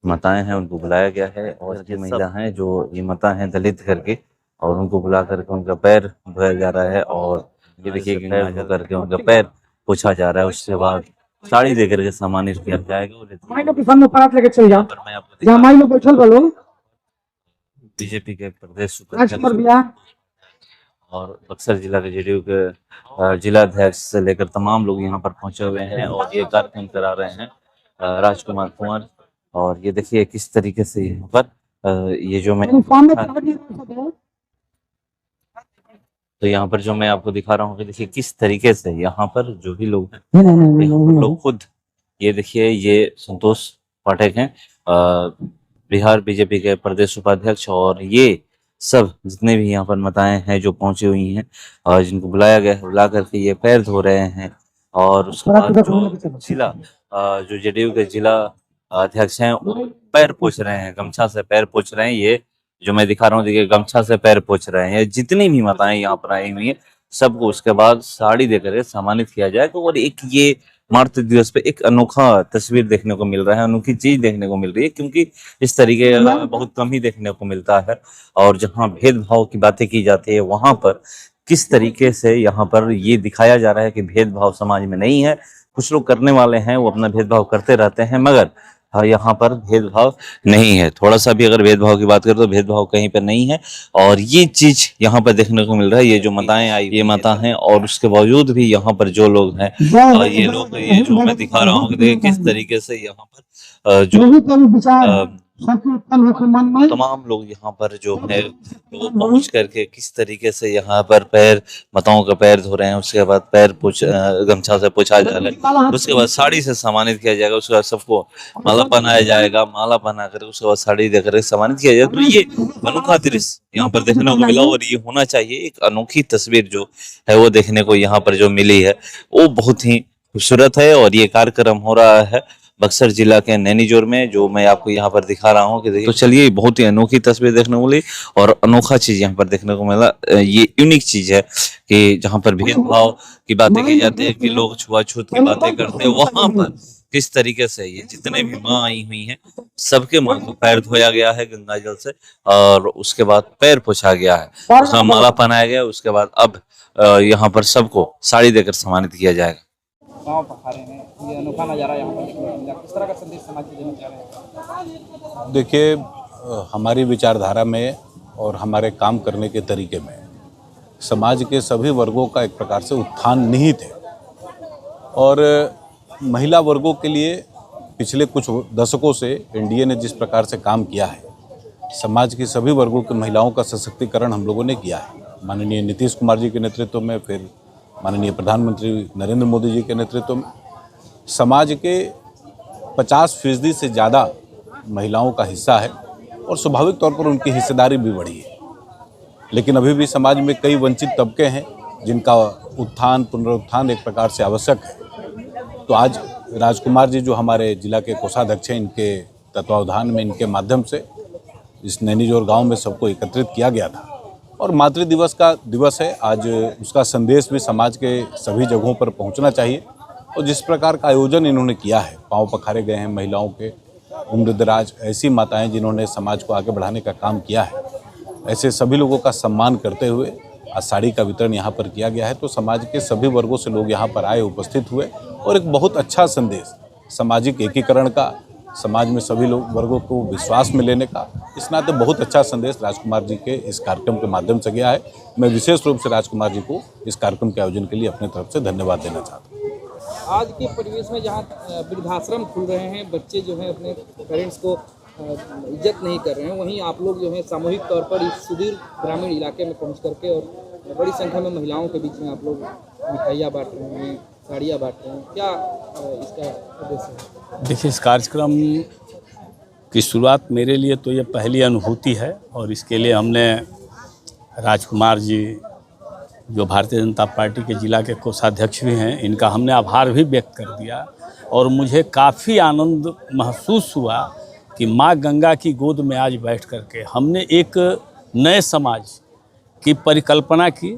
माताएं हैं उनको बुलाया गया है और ये महिला हैं जो ये माता हैं दलित करके, और उनको बुला करके उनका पैर धोया जा रहा है। और ये देखिए पैर धो करके उनका पैर पोछा जा रहा है। उसके बाद साड़ी दे करके सम्मानित किया जाएगा। बीजेपी के प्रदेश और बक्सर जिला के जेडीयू के जिला अध्यक्ष से लेकर तमाम लोग यहाँ पर पहुंचे हुए हैं और ये कार्यक्रम करा रहे हैं राजकुमार कुंवर। और ये देखिए किस तरीके से यहाँ पर ये जो मैं तो यहाँ पर जो मैं आपको दिखा रहा हूँ कि देखिए किस तरीके से यहाँ पर जो भी लोग हैं लोग खुद, ये देखिए ये संतोष पाठक हैं बिहार बीजेपी के प्रदेश उपाध्यक्ष, और ये सब जितने भी यहाँ पर माताएं हैं जो पहुंची हुई हैं और जिनको बुलाया गया है, बुला करके ये पैर धो रहे हैं। और उसके बाद जो जिला जो जेडीयू के जिला अध्यक्ष हैं वो पैर पोछ रहे हैं, गमछा से पैर पोछ रहे हैं। ये जो मैं दिखा रहा हूँ देखिए गमछा से पैर पोछ रहे हैं। जितनी भी माताएं यहाँ पर आई हुई हैं सबको उसके बाद साड़ी देकर सम्मानित किया जाएगा। और एक ये मातृ दिवस पे एक अनोखा तस्वीर देखने को मिल रहा है, अनोखी चीज देखने को मिल रही है, क्योंकि इस तरीके का बहुत कम ही देखने को मिलता है। और जहाँ भेदभाव की बातें की जाती है वहां पर किस तरीके से यहाँ पर ये दिखाया जा रहा है कि भेदभाव समाज में नहीं है। कुछ लोग करने वाले हैं वो अपना भेदभाव करते रहते हैं, मगर यहाँ पर भेदभाव नहीं है। थोड़ा सा भी अगर भेदभाव की बात करें तो भेदभाव कहीं पर नहीं है। और ये चीज यहाँ पर देखने को मिल रहा है। ये जो माताएं आई ये माता हैं, और उसके बावजूद भी यहाँ पर जो लोग हैं ये लोग, ये जो मैं दिखा रहा हूँ देखिए किस तरीके से यहाँ पर जो तमाम लोग यहाँ पर जो है वो पहुंच करके किस तरीके से यहाँ पर पैर माताओं का पैर धो रहे हैं। उसके बाद पैर गमछा से पोछा जा रहा है। उसके बाद साड़ी से सम्मानित किया जाएगा। उसके बाद सबको माला पहनाया जाएगा, माला पहना कर उसके बाद साड़ी देकर सम्मानित किया जाएगा। तो ये अनोखा दृश्य यहाँ पर देखने को मिला, और ये होना चाहिए। एक अनोखी तस्वीर जो है वो देखने को यहाँ पर जो मिली है वो बहुत ही खूबसूरत है। और ये कार्यक्रम हो रहा है बक्सर जिला के नैनीजोर में, जो मैं आपको यहाँ पर दिखा रहा हूँ कि देखिए। तो चलिए बहुत ही अनोखी तस्वीर देखने को मिली और अनोखा चीज यहाँ पर देखने को मिला। ये यूनिक चीज है कि जहाँ पर भेदभाव की बातें की जाती है, कि लोग छुआछूत की बातें करते हैं, वहां पर किस तरीके से ये जितने भी माँ आई हुई हैं सबके माँ को पैर धोया गया है गंगा जल से, और उसके बाद पैर पोछा गया है, उसका माला पहनाया गया। उसके बाद अब यहाँ पर सबको साड़ी देकर सम्मानित किया जाएगा। गाँव पखारे हैं, ये अनोखा नज़ारा यहाँ पर देखने को मिला। किस तरह का संदेश समाज को देना चाह रहे हैं? देखिए, हमारी विचारधारा में और हमारे काम करने के तरीके में समाज के सभी वर्गों का एक प्रकार से उत्थान निहित है। और महिला वर्गों के लिए पिछले कुछ दशकों से एनडीए ने जिस प्रकार से काम किया है, समाज की सभी वर्गों की महिलाओं का सशक्तिकरण हम लोगों ने किया है। माननीय नीतीश कुमार जी के नेतृत्व में, फिर माननीय प्रधानमंत्री नरेंद्र मोदी जी के नेतृत्व में समाज के 50% से ज़्यादा महिलाओं का हिस्सा है, और स्वाभाविक तौर पर उनकी हिस्सेदारी भी बढ़ी है। लेकिन अभी भी समाज में कई वंचित तबके हैं जिनका उत्थान पुनरुत्थान एक प्रकार से आवश्यक है। तो आज राजकुमार जी जो हमारे जिला के कोषाध्यक्ष हैं, इनके तत्वावधान में, इनके माध्यम से इस नैनीजोर गाँव में सबको एकत्रित किया गया था। और मातृ दिवस का दिवस है आज, उसका संदेश भी समाज के सभी जगहों पर पहुंचना चाहिए। और जिस प्रकार का आयोजन इन्होंने किया है, पांव पखारे गए हैं महिलाओं के, उम्रदराज ऐसी माताएं जिन्होंने समाज को आगे बढ़ाने का काम किया है, ऐसे सभी लोगों का सम्मान करते हुए आज साड़ी का वितरण यहाँ पर किया गया है। तो समाज के सभी वर्गों से लोग यहाँ पर आए, उपस्थित हुए, और एक बहुत अच्छा संदेश सामाजिक एकीकरण का, समाज में सभी लोग वर्गों को विश्वास में लेने का, इस नाते बहुत अच्छा संदेश राजकुमार जी के इस कार्यक्रम के माध्यम से गया है। मैं विशेष रूप से राजकुमार जी को इस कार्यक्रम के आयोजन के लिए अपने तरफ से धन्यवाद देना चाहता हूँ। आज के परिवेश में जहाँ वृद्धाश्रम खुल रहे हैं, बच्चे जो हैं अपने पेरेंट्स को इज्जत नहीं कर रहे हैं, वहीं आप लोग जो है सामूहिक तौर पर इस सुदूर ग्रामीण इलाके में पहुँच करके और बड़ी संख्या में महिलाओं के बीच में आप लोग मिठाइयाँ बांट रहे हैं, साड़ियाँ बांट रहे हैं, क्या इसका उद्देश्य है? देखिए, इस कार्यक्रम की शुरुआत मेरे लिए तो ये पहली अनुभूति है, और इसके लिए हमने राजकुमार जी जो भारतीय जनता पार्टी के जिला के कोषाध्यक्ष भी हैं, इनका हमने आभार भी व्यक्त कर दिया। और मुझे काफ़ी आनंद महसूस हुआ कि माँ गंगा की गोद में आज बैठ करके हमने एक नए समाज की परिकल्पना की।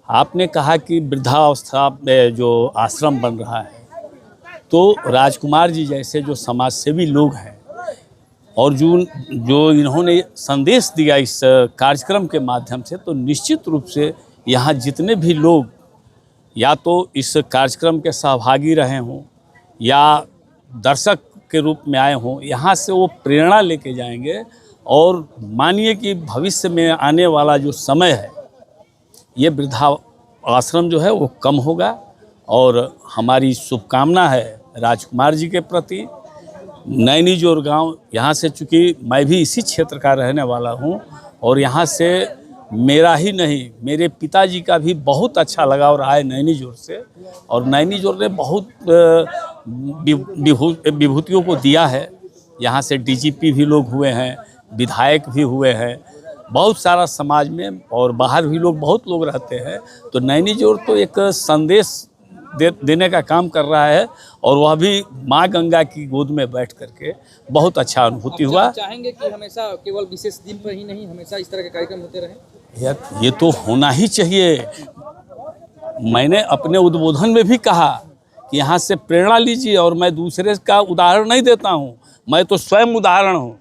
आपने कहा कि वृद्धावस्था में जो आश्रम बन रहा है, तो राजकुमार जी जैसे जो समाजसेवी लोग हैं, और जो इन्होंने संदेश दिया इस कार्यक्रम के माध्यम से, तो निश्चित रूप से यहाँ जितने भी लोग या तो इस कार्यक्रम के सहभागी रहे हों या दर्शक के रूप में आए हों, यहाँ से वो प्रेरणा लेके जाएंगे और मानिए कि भविष्य में आने वाला जो समय है, ये वृद्धा आश्रम जो है वो कम होगा। और हमारी शुभकामना है राजकुमार जी के प्रति। नैनी जोर गांव, यहाँ से चूँकि मैं भी इसी क्षेत्र का रहने वाला हूँ और यहाँ से मेरा ही नहीं, मेरे पिताजी का भी बहुत अच्छा लगाव रहा है नैनी जोर से, और नैनी जोर ने बहुत विभूतियों को दिया है। यहाँ से डीजीपी भी लोग हुए हैं, विधायक भी हुए हैं, बहुत सारा समाज में और बाहर भी लोग, बहुत लोग रहते हैं। तो नैनी जोर तो एक संदेश देने का काम कर रहा है, और वह भी माँ गंगा की गोद में बैठ करके बहुत अच्छा अनुभूति हुआ। चाहेंगे कि हमेशा केवल विशेष दिन पर ही नहीं, हमेशा इस तरह के कार्यक्रम होते रहे? ये तो होना ही चाहिए। मैंने अपने उद्बोधन में भी कहा कि यहाँ से प्रेरणा लीजिए, और मैं दूसरे का उदाहरण नहीं देता हूँ, मैं तो स्वयं उदाहरण हूँ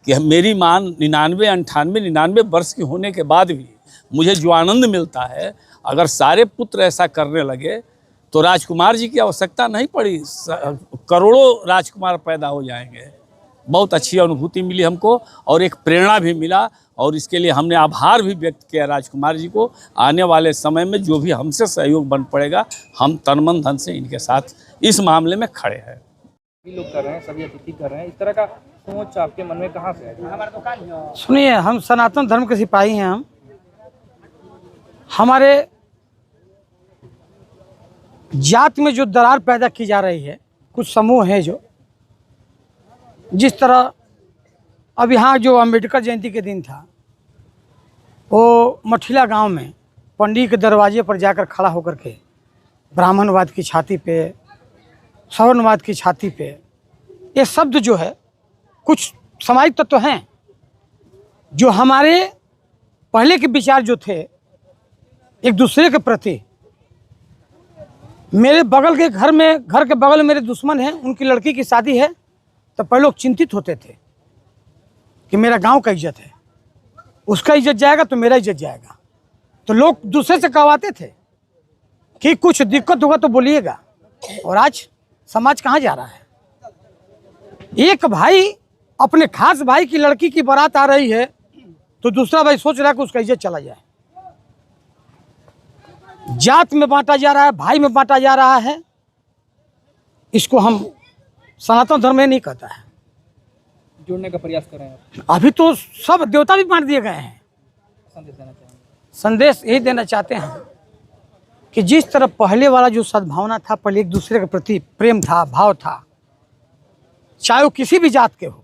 कि मेरी माँ 99 वर्ष की होने के बाद भी मुझे जो आनंद मिलता है, अगर सारे पुत्र ऐसा करने लगे तो राजकुमार जी की आवश्यकता नहीं पड़ी, करोड़ों राजकुमार पैदा हो जाएंगे। बहुत अच्छी अनुभूति मिली हमको और एक प्रेरणा भी मिला, और इसके लिए हमने आभार भी व्यक्त किया राजकुमार जी को। आने वाले समय में जो भी हमसे सहयोग बन पड़ेगा, हम तन मन धन से इनके साथ इस मामले में खड़े हैं। सभी लोग कर रहे हैं, सभी अतिथि कर रहे हैं, इस तरह का सोच आपके मन में कहाँ से है? सुनिए, हम सनातन धर्म के सिपाही हैं। हमारे जात में जो दरार पैदा की जा रही है, कुछ समूह हैं जो, जिस तरह अब यहाँ जो अम्बेडकर जयंती के दिन था, वो मठिला गांव में पंडित के दरवाजे पर जाकर खड़ा होकर के ब्राह्मणवाद की छाती पे, सवर्णवाद की छाती पे, ये शब्द जो है, कुछ सामाजिक तत्व हैं जो हमारे पहले के विचार जो थे एक दूसरे के प्रति। मेरे बगल के घर के बगल में मेरे दुश्मन हैं, उनकी लड़की की शादी है, तो पहले लोग चिंतित होते थे कि मेरा गांव का इज्जत है, उसका इज्जत जाएगा तो मेरा इज्जत जाएगा, तो लोग दूसरे से कहवाते थे कि कुछ दिक्कत होगा तो बोलिएगा। और आज समाज कहाँ जा रहा है? एक भाई अपने खास भाई की लड़की की बारात आ रही है तो दूसरा भाई सोच रहा है कि उसका इज्जत चला जाए। जात में बांटा जा रहा है, भाई में बांटा जा रहा है। इसको हम सनातन धर्म में नहीं कहता है। जोड़ने का प्रयास कर रहे हैं, अभी तो सब देवता भी बांट दिए गए हैं। संदेश देना चाहेंगे? संदेश यही देना चाहते हैं कि जिस तरह पहले वाला जो सद्भावना था, पहले एक दूसरे के प्रति प्रेम था, भाव था, चाहे वो किसी भी जात के हो,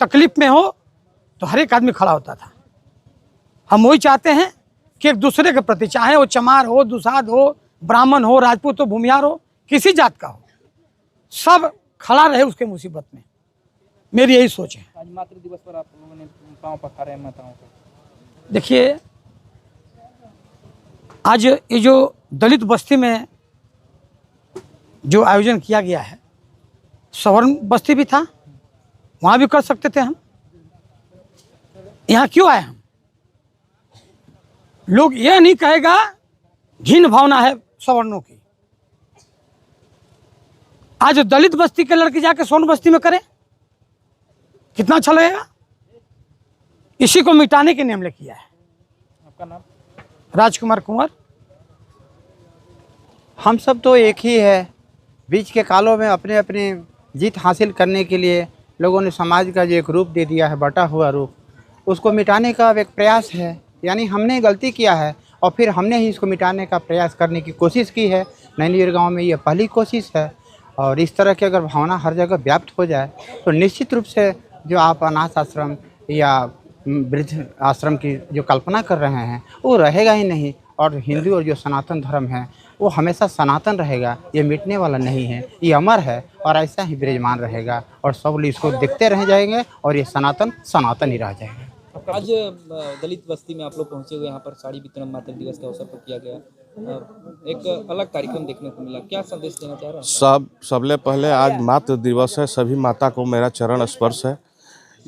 तकलीफ में हो तो हर एक आदमी खड़ा होता था। हम वही चाहते हैं कि एक दूसरे के प्रति, चाहे वो चमार हो, दुसाध हो, ब्राह्मण हो, राजपूत हो, भूमिहार हो, किसी जात का हो, सब खड़ा रहे उसके मुसीबत में। मेरी यही सोच है। आज मातृ दिवस पर आप लोगों ने पाँव पखारे हैं माताओं को। देखिए, आज ये जो दलित बस्ती में जो आयोजन किया गया है, सवर्ण बस्ती भी था, वहाँ भी कर सकते थे हम। यहाँ क्यों आए हम? लोग ये नहीं कहेगा घिन भावना है सवर्णों की। आज दलित बस्ती के लड़की जाके स्वर्ण बस्ती में करे, कितना अच्छा लगेगा। इसी को मिटाने के लिए हमने किया है। आपका नाम? राजकुमार कुंवर। हम सब तो एक ही है। बीच के कालों में अपने अपने जीत हासिल करने के लिए लोगों ने समाज का जो एक रूप दे दिया है, बटा हुआ रूप, उसको मिटाने का एक प्रयास है। यानी हमने गलती किया है और फिर हमने ही इसको मिटाने का प्रयास करने की कोशिश की है। नैनीजोर गांव में ये पहली कोशिश है, और इस तरह की अगर भावना हर जगह व्याप्त हो जाए तो निश्चित रूप से जो आप अनाथ आश्रम या वृद्ध आश्रम की जो कल्पना कर रहे हैं वो रहेगा ही नहीं। और हिंदू और जो सनातन धर्म है वो हमेशा सनातन रहेगा, ये मिटने वाला नहीं है, ये अमर है और ऐसा ही विराजमान रहेगा, और सब लोग इसको देखते रह जाएंगे और ये सनातन सनातन ही रह जाएगा। आज दलित बस्ती में आप लोग पहुंचे हुए, यहाँ पर साड़ी वितरण मातृ दिवस के अवसर पर किया गया, एक अलग कार्यक्रम देखने को मिला, क्या संदेश देना चाह रहे हैं? सबले पहले आज मातृ दिवस है, सभी माता को मेरा चरण स्पर्श है।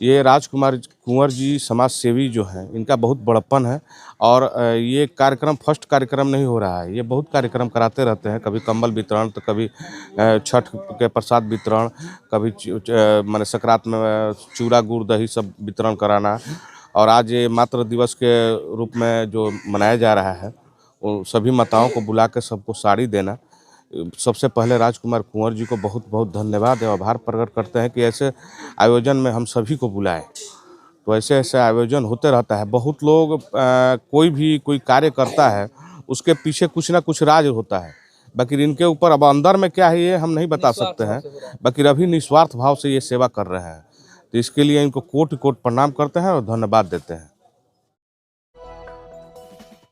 ये राजकुमार कुंवर जी समाज सेवी जो हैं, इनका बहुत बड़प्पन है। और ये कार्यक्रम फर्स्ट कार्यक्रम नहीं हो रहा है, ये बहुत कार्यक्रम कराते रहते हैं। कभी कंबल वितरण, तो कभी छठ के प्रसाद वितरण, कभी माने संक्रांत में चूड़ा गुड़ दही सब वितरण कराना। और आज ये मातृ दिवस के रूप में जो मनाया जा रहा है, वो सभी माताओं को बुला के सबको साड़ी देना। सबसे पहले राजकुमार कुंवर जी को बहुत बहुत धन्यवाद और आभार प्रकट करते हैं कि ऐसे आयोजन में हम सभी को बुलाएं। तो ऐसे ऐसे आयोजन होते रहता है। बहुत लोग कोई कार्य करता है, उसके पीछे कुछ ना कुछ राज होता है। बाकी इनके ऊपर अब अंदर में क्या है ये हम नहीं बता सकते हैं, बाकी अभी निस्वार्थ भाव से ये सेवा कर रहे हैं। तो इसके लिए इनको कोटि कोटि प्रणाम करते हैं और धन्यवाद देते हैं।